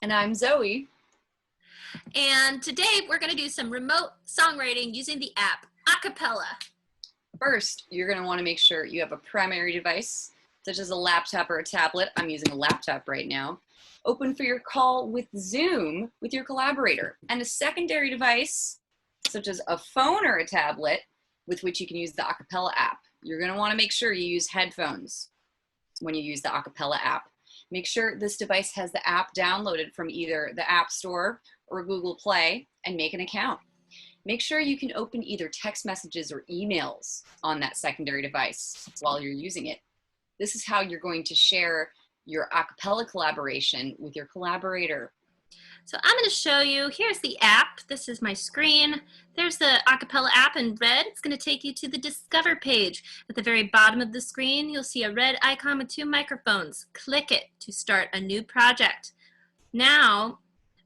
And I'm Zoe. And today we're going to do some remote songwriting using the app Acapella. First, you're going to want to make sure you have a primary device, such as a laptop or a tablet. I'm using a laptop right now. Open for your call with Zoom with your collaborator. And a secondary device, such as a phone or a tablet, with which you can use the Acapella app. You're going to want to make sure you use headphones when you use the Acapella app. Make sure this device has the app downloaded from either the App Store or Google Play and make an account. Make sure you can open either text messages or emails on that secondary device while you're using it. This is how you're going to share your acapella collaboration with your collaborator. So I'm going to show you, here's the app. This is my screen. There's the Acapella app in red. It's going to take you to the Discover page. At the very bottom of the screen, you'll see a red icon with 2 microphones. Click it to start a new project. Now,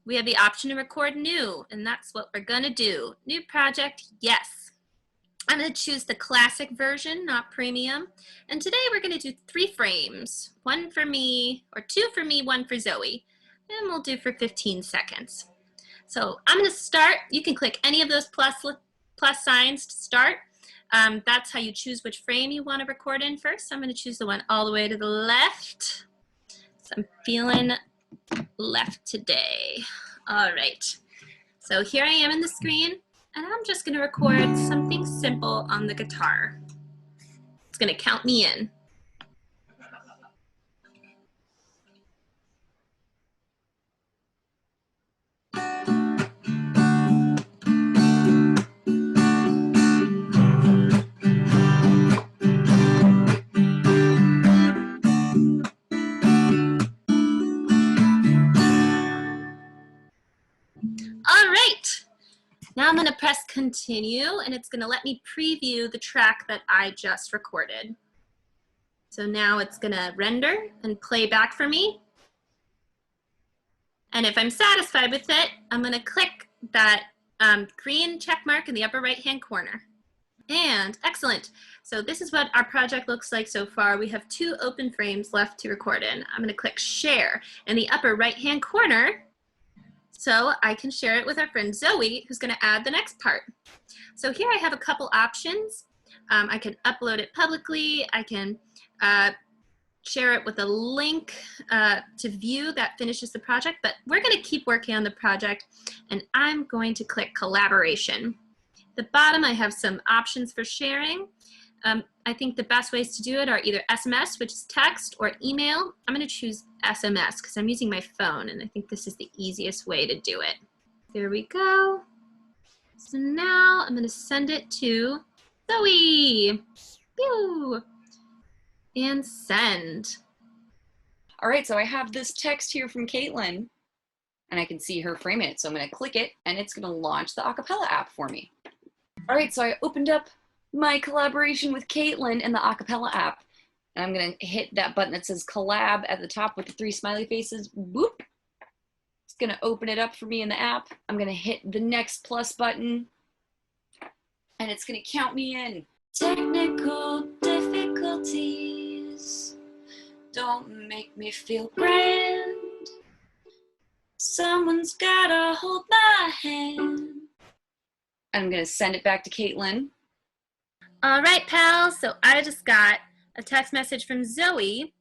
we have the option to record new, and that's what we're going to do. New project, yes. I'm going to choose the classic version, not premium. And today we're going to do 3 frames. 1 for me, or 2 for me, 1 for Zoe. And we'll do for 15 seconds. So I'm going to start. You can click any of those plus signs to start. That's how you choose which frame you want to record in first. I'm going to choose the one all the way to the left. So I'm feeling left today. All right. So here I am in the screen, and I'm just going to record something simple on the guitar. It's going to count me in. All right, now I'm going to press continue, and it's going to let me preview the track that I just recorded. So now it's going to render and play back for me. And if I'm satisfied with it, I'm going to click that green check mark in the upper right-hand corner. And excellent. So this is what our project looks like so far. We have 2 open frames left to record in. I'm going to click share in the upper right-hand corner, so I can share it with our friend Zoe, who's going to add the next part. So here I have a couple options. I can upload it publicly. I can share it with a link to view that finishes the project, but we're going to keep working on the project, and I'm going to click collaboration. At the bottom, I have some options for sharing. I think the best ways to do it are either SMS, which is text, or email. I'm going to choose SMS because I'm using my phone, and I think this is the easiest way to do it. There we go. So now I'm going to send it to Zoe. Pew! And send. All right, so I have this text here from Kaitlin, and I can see her frame it. So I'm going to click it, and it's going to launch the Acapella app for me. All right, so I opened up my collaboration with Kaitlin in the Acapella app. And I'm going to hit that button that says collab at the top with the 3 smiley faces. Boop. It's going to open it up for me in the app. I'm going to hit the next plus button, and it's going to count me in. Technical difficulties don't make me feel grand. Someone's gotta hold my hand. I'm going to send it back to Kaitlin. All right, pals. So I just got a text message from Zoe,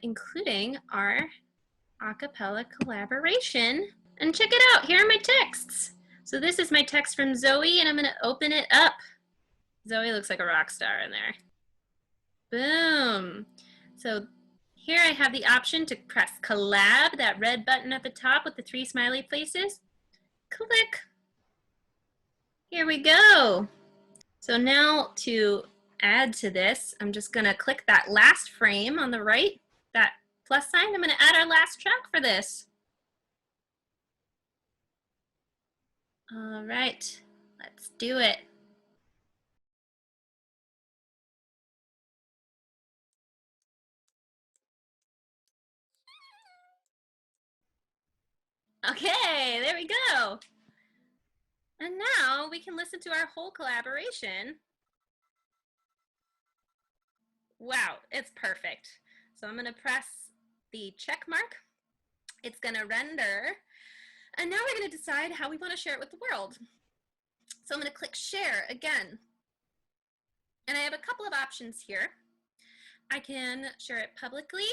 including our acapella collaboration. And check it out. Here are my texts. So this is my text from Zoe, and I'm going to open it up. Zoe looks like a rock star in there. Boom. So here I have the option to press collab, that red button at the top with the 3 smiley faces. Click. Here we go. So now to add to this, I'm just going to click that last frame on the right, that plus sign. I'm going to add our last track for this. All right, let's do it. Okay, there we go. And now we can listen to our whole collaboration. Wow, it's perfect. So I'm going to press the check mark It's going to render. And now we're going to decide how we want to share it with the world. So I'm going to click share again. And I have a couple of options here. I can share it publicly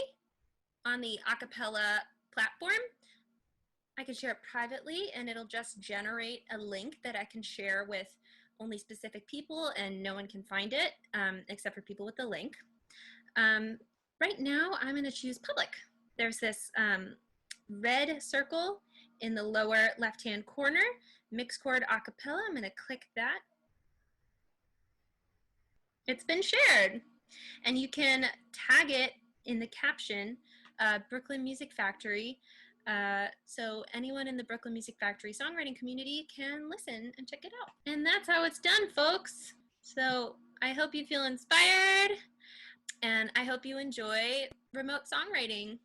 on the Acapella platform. I can share it privately, and it'll just generate a link that I can share with only specific people, and no one can find it except for people with the link. Right now, I'm going to choose public. There's this red circle in the lower left-hand corner, Mixchord Acapella. I'm going to click that. It's been shared, and you can tag it in the caption, Brooklyn Music Factory, so anyone in the Brooklyn Music Factory songwriting community can listen and check it out. And that's how it's done, folks. So I hope you feel inspired, and I hope you enjoy remote songwriting.